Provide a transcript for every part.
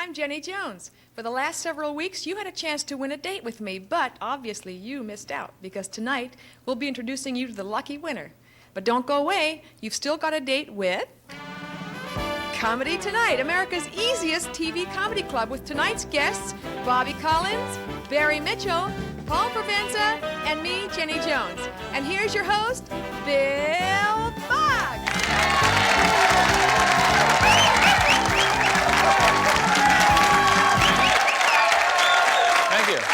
I'm Jenny Jones. For the last several weeks, you had a chance to win a date with me, but obviously you missed out because tonight we'll be introducing you to the lucky winner. But don't go away. You've still got a date with Comedy Tonight, America's easiest TV comedy club with tonight's guests, Bobby Collins, Barry Mitchell, Paul Provenza, and me, Jenny Jones. And here's your host, Bill Boggs. Thank you.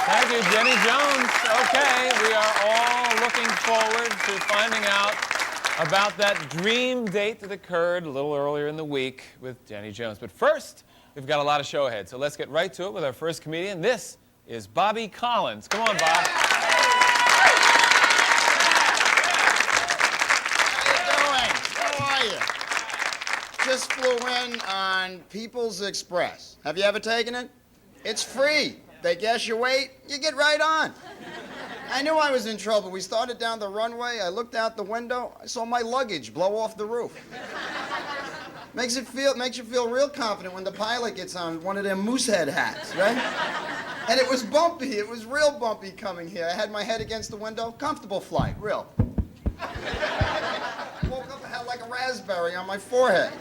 Thank you, Jenny Jones. Okay, we are all looking forward to finding out about that dream date that occurred a little earlier in the week with Jenny Jones. But first, we've got a lot of show ahead, so let's get right to it with our first comedian. This is Bobby Collins. Come on, Bob. How are you? Just flew in on People's Express. Have you ever taken it? It's free. They guess your weight, you get right on. I knew I was in trouble. We started down the runway. I looked out the window. I saw my luggage blow off the roof. Makes you feel real confident when the pilot gets on one of them moose head hats, right? And it was bumpy. It was real bumpy coming here. I had my head against the window. Comfortable flight, real. Woke up, I had like a raspberry on my forehead.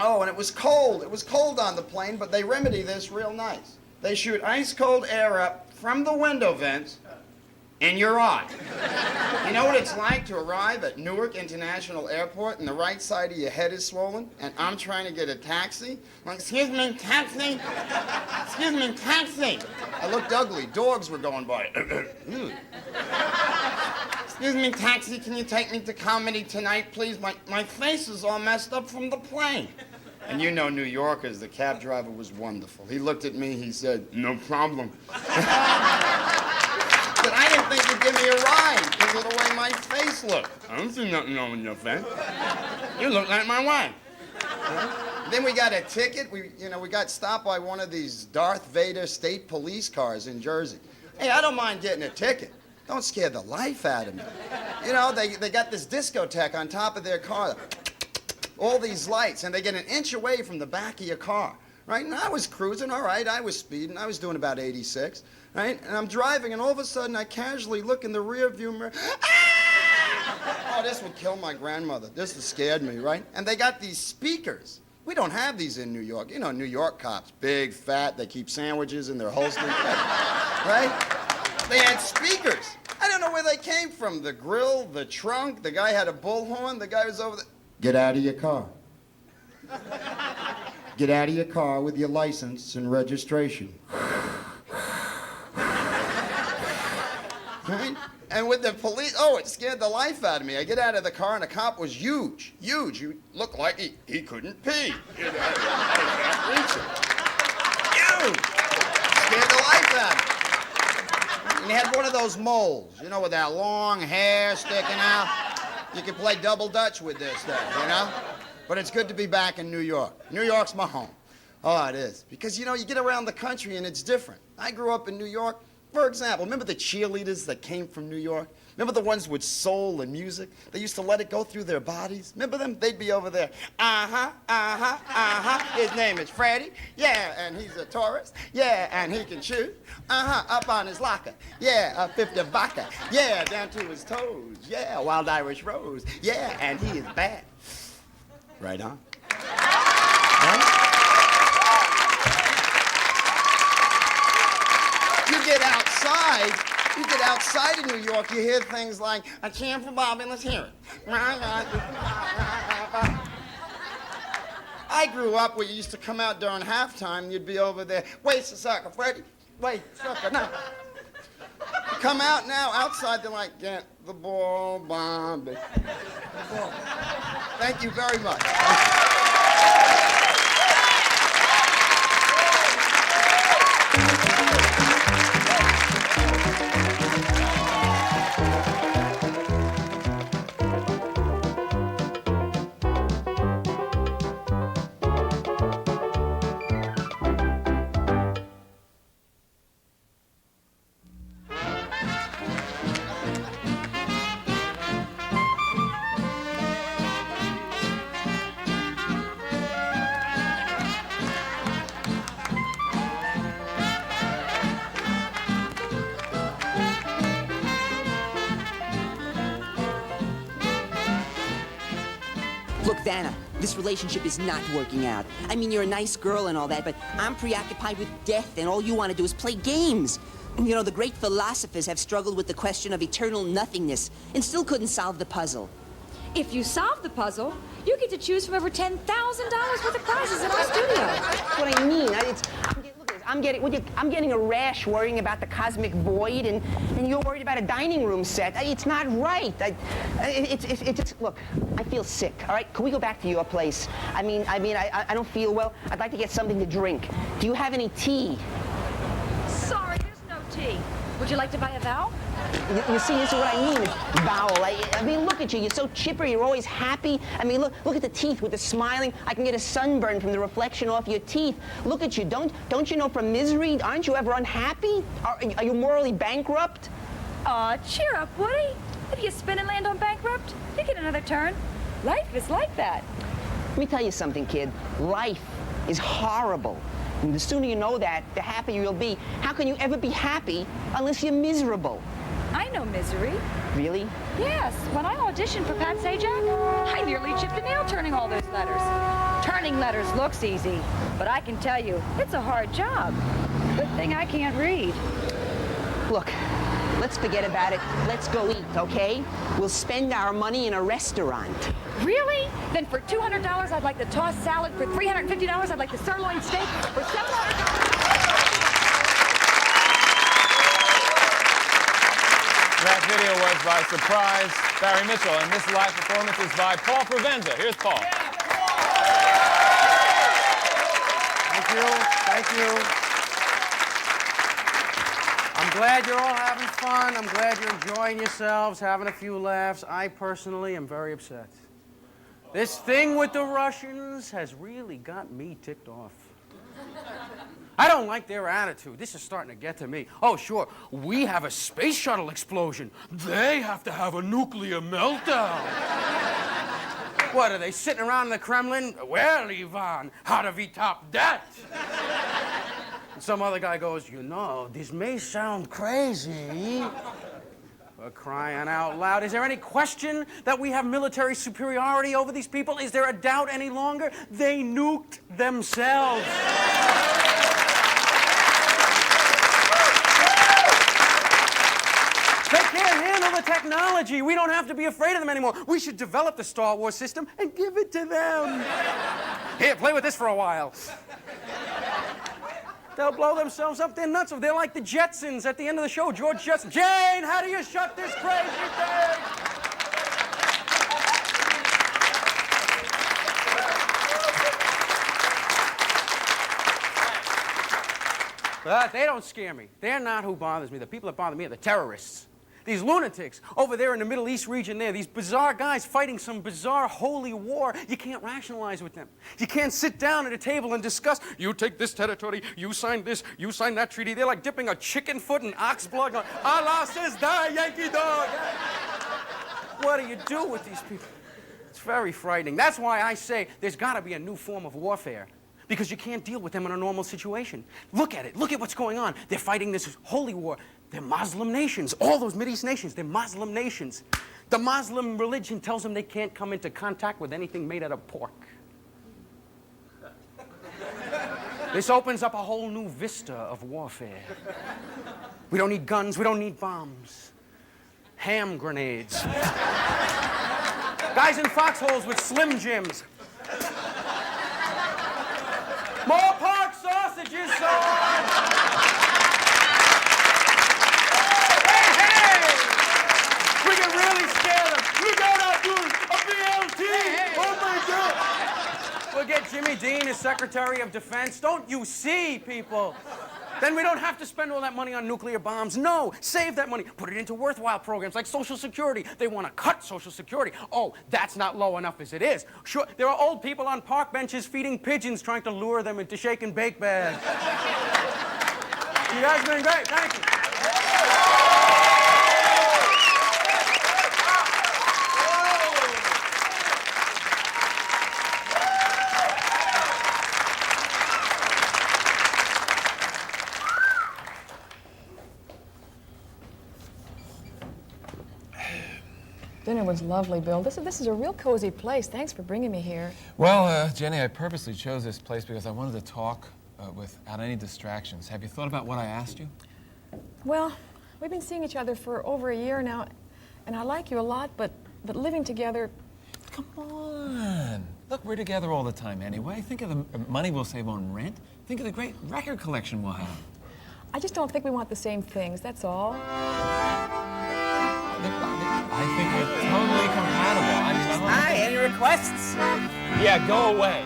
Oh, and it was cold. It was cold on the plane, but they remedy this real nice. They shoot ice cold air up from the window vents in your eye. You know what it's like to arrive at Newark International Airport and the right side of your head is swollen and I'm trying to get a taxi? I'm like, excuse me, taxi? Excuse me, taxi? I looked ugly. Dogs were going by. Excuse me, taxi, can you take me to Comedy Tonight, please? My face is all messed up from the plane. And you know New Yorkers, the cab driver was wonderful. He looked at me, he said, no problem. But I didn't think you'd give me a ride because of the way my face looked. I don't see nothing wrong with your face. You look like my wife. Then we got a ticket. We got stopped by one of these Darth Vader state police cars in Jersey. Hey, I don't mind getting a ticket. Don't scare the life out of me. You know, they got this discotheque on top of their car. All these lights, and they get an inch away from the back of your car, right? And I was cruising, all right. I was speeding. I was doing about 86, right? And I'm driving, and all of a sudden, I casually look in the rear view mirror. Ah! Oh, this would kill my grandmother. This has scared me, right? And they got these speakers. We don't have these in New York. You know, New York cops, big, fat, they keep sandwiches in their holsters, right? They had speakers. I don't know where they came from. The grill, the trunk, the guy had a bullhorn, the guy was over there. Get out of your car. Get out of your car with your license and registration. Right? And with the police, oh, it scared the life out of me. I get out of the car and the cop was huge, huge. He looked like he couldn't pee. Huge. Scared the life out of me. And he had one of those moles, you know, with that long hair sticking out. You can play double dutch with this stuff, you know? But it's good to be back in New York. New York's my home. Oh, it is. Because, you know, you get around the country and it's different. I grew up in New York. For example, remember the cheerleaders that came from New York? Remember the ones with soul and music? They used to let it go through their bodies. Remember them? They'd be over there. His name is Freddie. Yeah, and he's a Taurus. Yeah, and he can shoot. Up on his locker. Yeah, a 50 vodka. Yeah, down to his toes. Yeah, wild Irish rose. Yeah, and he is bad. Right on. Huh? You get outside of New York, you hear things like, a cheer for Bobby, let's hear it. I grew up where you used to come out during halftime, and you'd be over there, wait a sucker, Freddie, wait, sucker, no. You come out now, outside, they're like, get the ball, Bobby. The ball. Thank you very much. Susanna, this relationship is not working out. I mean, you're a nice girl and all that, but I'm preoccupied with death, and all you want to do is play games. You know, the great philosophers have struggled with the question of eternal nothingness and still couldn't solve the puzzle. If you solve the puzzle, you get to choose from over $10,000 worth of prizes in our studio. That's what I mean. I'm getting a rash worrying about the cosmic void, and you're worried about a dining room set. It's not right. Look, I feel sick, all right? Can we go back to your place? I don't feel well. I'd like to get something to drink. Do you have any tea? Sorry, there's no tea. Would you like to buy a vowel? You see, this is what I mean. Vowel. I mean, look at you. You're so chipper. You're always happy. I mean, look at the teeth with the smiling. I can get a sunburn from the reflection off your teeth. Look at you. Don't you know from misery? Aren't you ever unhappy? Are you morally bankrupt? Aw, cheer up, Woody. If you spin and land on bankrupt, you get another turn. Life is like that. Let me tell you something, kid. Life is horrible. And the sooner you know that, the happier you'll be. How can you ever be happy unless you're miserable? I know misery. Really? Yes, when I auditioned for Pat Sajak, I nearly chipped a nail turning all those letters. Turning letters looks easy, but I can tell you, it's a hard job. Good thing I can't read. Look, let's forget about it. Let's go eat, okay? We'll spend our money in a restaurant. Really? Then for $200, I'd like the tossed salad. For $350, I'd like the sirloin steak. For $700... That video was by surprise Barry Mitchell, and this live performance is by Paul Provenza. Here's Paul. Thank you. Thank you. I'm glad you're all having fun. I'm glad you're enjoying yourselves, having a few laughs. I personally am very upset. This thing with the Russians has really got me ticked off. I don't like their attitude. This is starting to get to me. Oh, sure, we have a space shuttle explosion. They have to have a nuclear meltdown. What, are they sitting around in the Kremlin? Well, Ivan, how do we top that? And some other guy goes, you know, this may sound crazy. For crying out loud. Is there any question that we have military superiority over these people? Is there a doubt any longer? They nuked themselves. They can't handle the technology. We don't have to be afraid of them anymore. We should develop the Star Wars system and give it to them. Here, play with this for a while. They'll blow themselves up. They're nuts. They're like the Jetsons at the end of the show. George Jetson. Jane, how do you shut this crazy thing? But they don't scare me. They're not who bothers me. The people that bother me are the terrorists. These lunatics over there in the Middle East region there, these bizarre guys fighting some bizarre holy war. You can't rationalize with them. You can't sit down at a table and discuss, you take this territory, you sign this, you sign that treaty. They're like dipping a chicken foot in ox blood. Going, Allah says die, Yankee dog. What do you do with these people? It's very frightening. That's why I say there's got to be a new form of warfare. Because you can't deal with them in a normal situation. Look at it. Look at what's going on. They're fighting this holy war. They're Muslim nations. All those Mideast nations, they're Muslim nations. The Muslim religion tells them they can't come into contact with anything made out of pork. This opens up a whole new vista of warfare. We don't need guns. We don't need bombs. Ham grenades. Guys in foxholes with Slim Jims. More pork sausages, son! Hey! We can really scare them. Look out, Abdul! A BLT! Oh, my God! We'll get Jimmy Dean as Secretary of Defense. Don't you see, people? Then we don't have to spend all that money on nuclear bombs. No, save that money. Put it into worthwhile programs like Social Security. They want to cut Social Security. Oh, that's not low enough as it is. Sure, there are old people on park benches feeding pigeons trying to lure them into shake and bake bags. You guys have been great. Thank you. dinner was lovely, Bill. This is a real cozy place. Thanks for bringing me here. Well, Jenny, I purposely chose this place because I wanted to talk without any distractions. Have you thought about what I asked you? Well, we've been seeing each other for over a year now, and I like you a lot, but living together... Come on. Look, we're together all the time anyway. Think of the money we'll save on rent. Think of the great record collection we'll have. I just don't think we want the same things, that's all. I think we're totally compatible. Hi, any requests? Yeah, go away.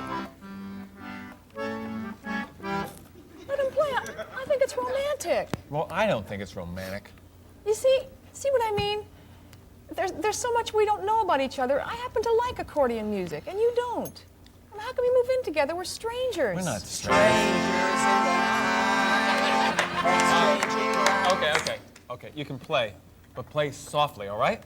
Let him play. I think it's romantic. Well, I don't think it's romantic. You see what I mean? There's so much we don't know about each other. I happen to like accordion music, and you don't. And how can we move in together? We're strangers. We're not strangers. Okay, you can play, but play softly, all right?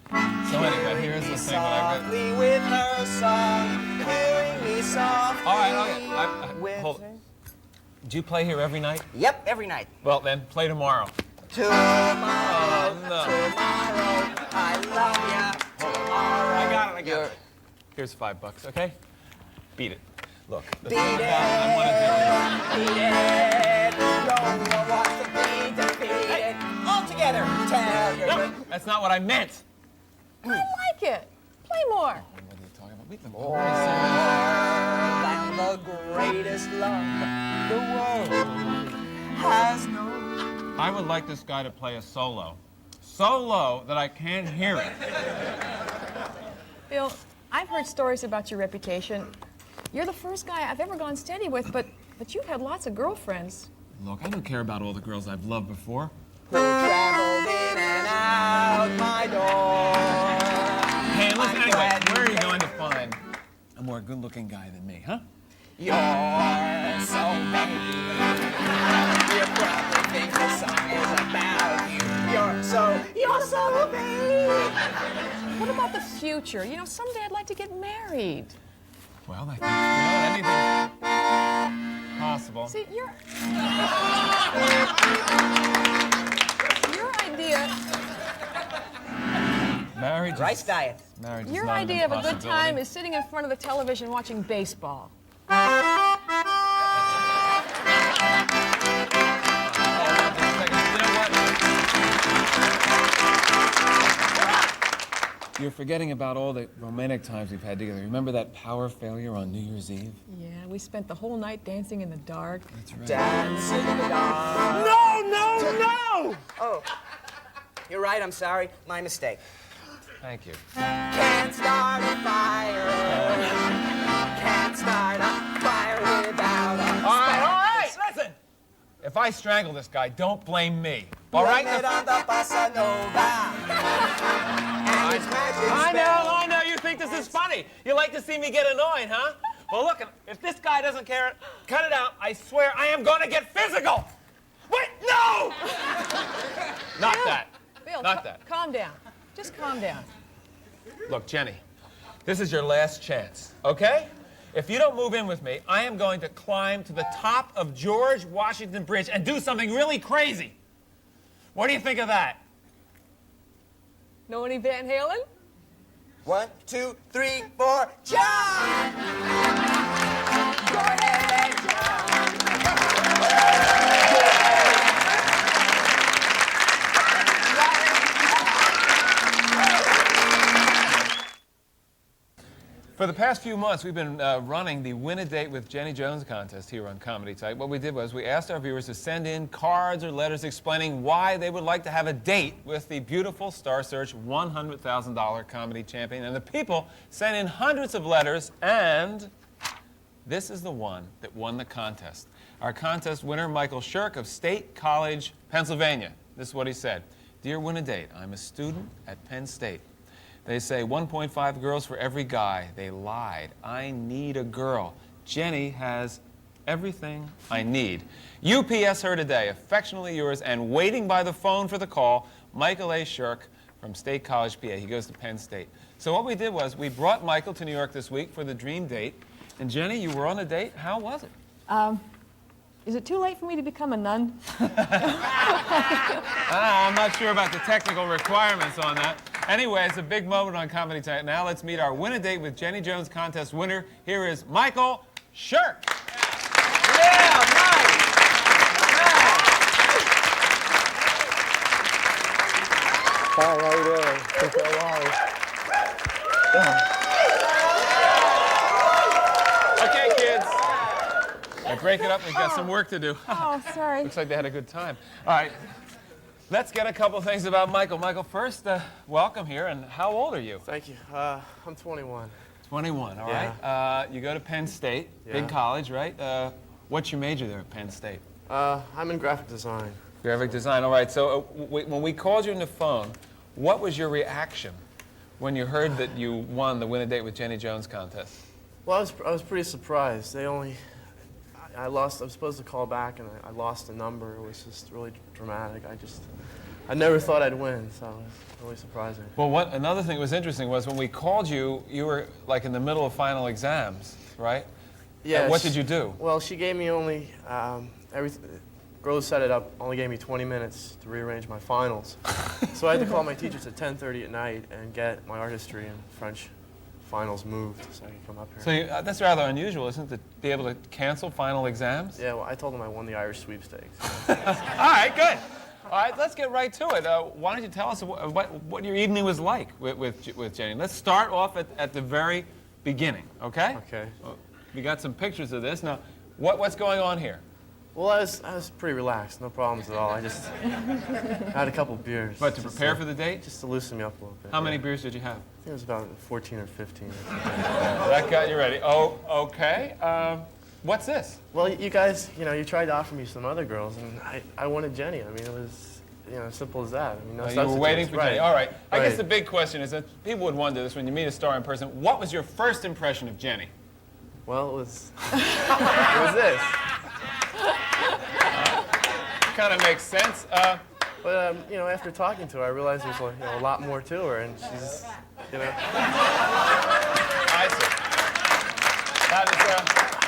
So anyway, here's the thing that I read. With her song, hearing me softly. All right. Hold it. Do you play here every night? Yep, every night. Well, then, play tomorrow. Tomorrow, No. tomorrow, I love ya. Tomorrow. I got it. Here's $5, okay? Beat it. Look. Beat it, no one wants to be defeated. All together, tell your No, that's not what I meant. I like it. Play more. What are you talking about? Beat them. more than the greatest love the world has known. I would like this guy to play a solo. So low that I can't hear it. Bill, I've heard stories about your reputation. You're the first guy I've ever gone steady with, but you've had lots of girlfriends. Look, I don't care about all the girls I've loved before. Who traveled in and out my door. Hey, listen, I'm anyway, glad where are you you going to find a more good-looking guy than me, huh? You're so vain. You probably think the song is about you. You're so vain. What about the future? You know, someday I'd like to get married. Well, I think, anything's possible. See, your idea... Marriage Rice diet. Marriage is Your not an idea of a good impossibility. time is sitting in front of the television watching baseball. You're forgetting about all the romantic times we've had together. Remember that power failure on New Year's Eve? Yeah, we spent the whole night dancing in the dark. That's right. Dance in the dark. No! Oh, you're right. I'm sorry. My mistake. Thank you. Can't start a fire. Can't start a fire without a All right, listen! If I strangle this guy, don't blame me. All right? Blame it on the bossa nova. And its magic I spell. know, you think this is funny. You like to see me get annoyed, huh? Well, look, if this guy doesn't care, cut it out. I swear I am going to get physical. Wait, no! Not that. Bill, Not that. calm down. Just calm down. Look, Jenny, this is your last chance, okay? If you don't move in with me, I am going to climb to the top of George Washington Bridge and do something really crazy. What do you think of that? Know any Van Halen? 1, 2, 3, 4, jump! Go ahead and For the past few months, we've been running the Win a Date with Jenny Jones contest here on Comedy Type. What we did was we asked our viewers to send in cards or letters explaining why they would like to have a date with the beautiful Star Search $100,000 comedy champion. And the people sent in hundreds of letters, and this is the one that won the contest. Our contest winner, Michael Shirk of State College, Pennsylvania. This is what he said. Dear Win a Date, I'm a student at Penn State. They say 1.5 girls for every guy. They lied. I need a girl. Jenny has everything I need. UPS her today. Affectionately yours and waiting by the phone for the call, Michael A. Shirk from State College, PA. He goes to Penn State. So what we did was we brought Michael to New York this week for the dream date. And Jenny, you were on a date. How was it? Is it too late for me to become a nun? I'm not sure about the technical requirements on that. Anyway, it's a big moment on Comedy tonight. Now let's meet our Win a Date with Jenny Jones contest winner. Here is Michael Shirk. Yeah, nice. Hi, how you doing? Okay, kids. Break it up. We've got some work to do. Oh, sorry. Looks like they had a good time. All right. Let's get a couple things about Michael. Michael, first, welcome here. And how old are you? Thank you. I'm 21. 21, all Yeah. right. You go to Penn State, big Yeah. college, right? What's your major there at Penn State? I'm in graphic design. Graphic design, all right. So when we called you on the phone, what was your reaction when you heard that you won the Win a Date with Jenny Jones contest? Well, I was pretty surprised. I lost. I was supposed to call back, and I lost the number. It was just really dramatic. I never thought I'd win, so it was really surprising. Well, another thing that was interesting was when we called you, you were like in the middle of final exams, right? Yeah. What did you do? Well, she gave me only girl who set it up only gave me 20 minutes to rearrange my finals. So I had to call my teachers at 10:30 at night and get my art history and French finals moved so I could come up here. So that's rather unusual, isn't it, to be able to cancel final exams? Yeah, well, I told them I won the Irish sweepstakes. All right, good. All right, let's get right to it. Why don't you tell us what your evening was like with Jenny? Let's start off at the very beginning, okay? Okay. We got some pictures of this. Now, what's going on here? Well, I was pretty relaxed, no problems at all. I just had a couple beers. But to prepare for the date? Just to loosen me up a little bit. How many beers did you have? I think it was about 14 or 15. That got you ready. Oh, okay. What's this? Well, you guys, you tried to offer me some other girls, and I wanted Jenny. I mean, it was, simple as that. I mean, no You were substitutes. waiting for Right. Jenny. All right. I guess Right. the big question is that people would wonder this when you meet a star in person. What was your first impression of Jenny? Well, it was this. Kind of makes sense. But after talking to her, I realized there's a lot more to her, and she's, I see.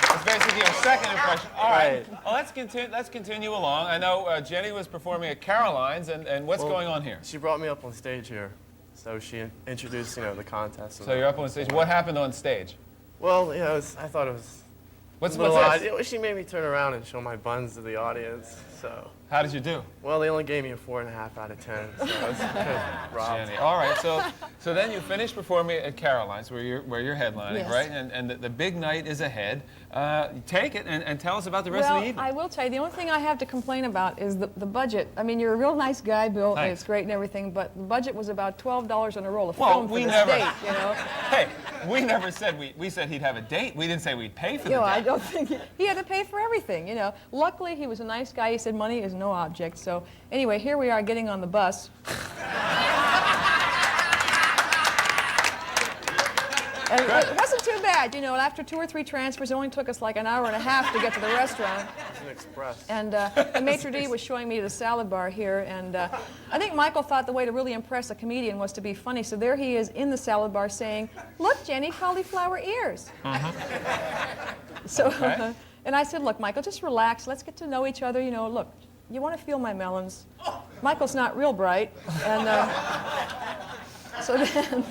That's basically your second impression. All right. Right. Well, let's continue along. I know Jenny was performing at Caroline's, and what's Well, going on here? She brought me up on stage here, so she introduced, the contest. So you're up on stage. What happened on stage? Well, I thought it was What's a little odd. this? She made me turn around and show my buns to the audience. So, How did you do? well, they only gave me a 4.5 out of 10. So I was kind of robbed. Jenny. All right. So then you finished performing at Caroline's, where you're headlining, Yes. right? And the big night is ahead. Take it and tell us about the rest of the evening. I will tell you, the only thing I have to complain about is the budget. I mean, you're a real nice guy, Bill, and Thanks. it's great and everything, but the budget was about $12 on a roll of Well, film for we this never- date, Hey, we never said we said he'd have a date. We didn't say we'd pay for the date. I don't think he had to pay for everything, Luckily, he was a nice guy. He said money is no object. So anyway, here we are getting on the bus. And it wasn't too bad, after 2 or 3 transfers, it only took us like an hour and a half to get to the restaurant. It's an express. And the maitre d' was showing me the salad bar here, and I think Michael thought the way to really impress a comedian was to be funny, so there he is in the salad bar saying, "Look, Jenny, cauliflower ears." So, Okay. and I said, "Look, Michael, just relax. Let's get to know each other. Look, you want to feel my melons." Michael's not real bright, and so then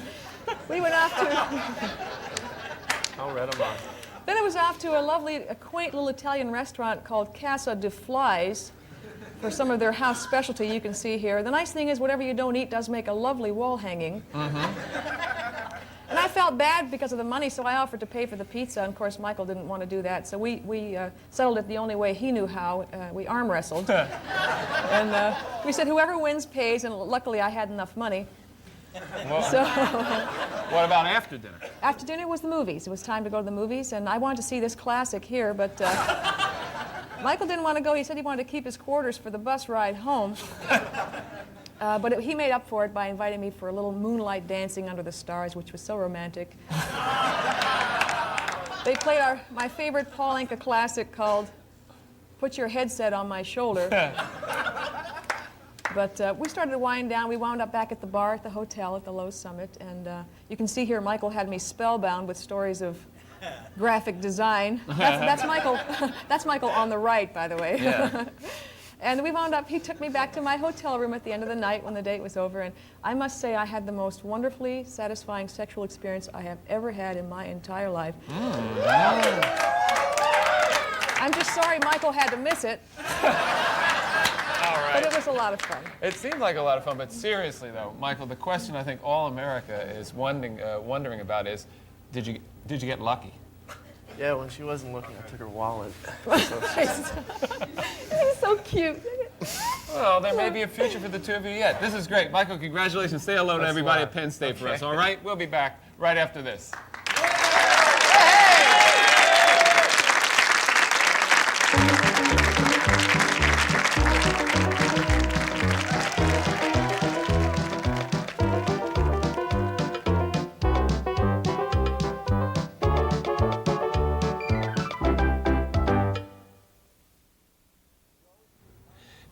we went off to. I'll read them on. Then it was off to a quaint little Italian restaurant called Casa de Flies for some of their house specialty you can see here. The nice thing is whatever you don't eat does make a lovely wall hanging. And I felt bad because of the money, so I offered to pay for the pizza, and of course Michael didn't want to do that, so we settled it the only way he knew how. We arm wrestled. And we said whoever wins pays, and luckily I had enough money. Well, So what about after dinner? after dinner was the movies. It was time to go to the movies, and I wanted to see this classic here, but Michael didn't want to go. He said he wanted to keep his quarters for the bus ride home. But he made up for it by inviting me for a little moonlight dancing under the stars, which was so romantic. They played my favorite Paul Anka classic called "Put Your Headset on My Shoulder." But we started to wind down. We wound up back at the bar at the hotel at the Low Summit, and you can see here Michael had me spellbound with stories of graphic design. That's Michael. That's Michael on the right, by the way. Yeah. And we wound up, he took me back to my hotel room at the end of the night when the date was over, and I must say I had the most wonderfully satisfying sexual experience I have ever had in my entire life. I'm just sorry Michael had to miss it. All right. But it was a lot of fun. It seemed like a lot of fun, but seriously though, Michael, the question I think all America is wondering about is, did you get lucky? Yeah, when she wasn't looking, I took her wallet. He's so cute. Well, there may be a future for the two of you yet. This is great. Michael, congratulations. Say hello to everybody at Penn State for us, all right? We'll be back right after this.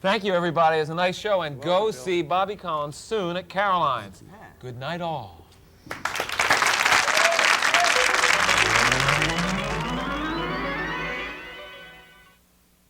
Thank you, everybody. It's a nice show, and go see Bobby Collins soon at Caroline's. Good night, all.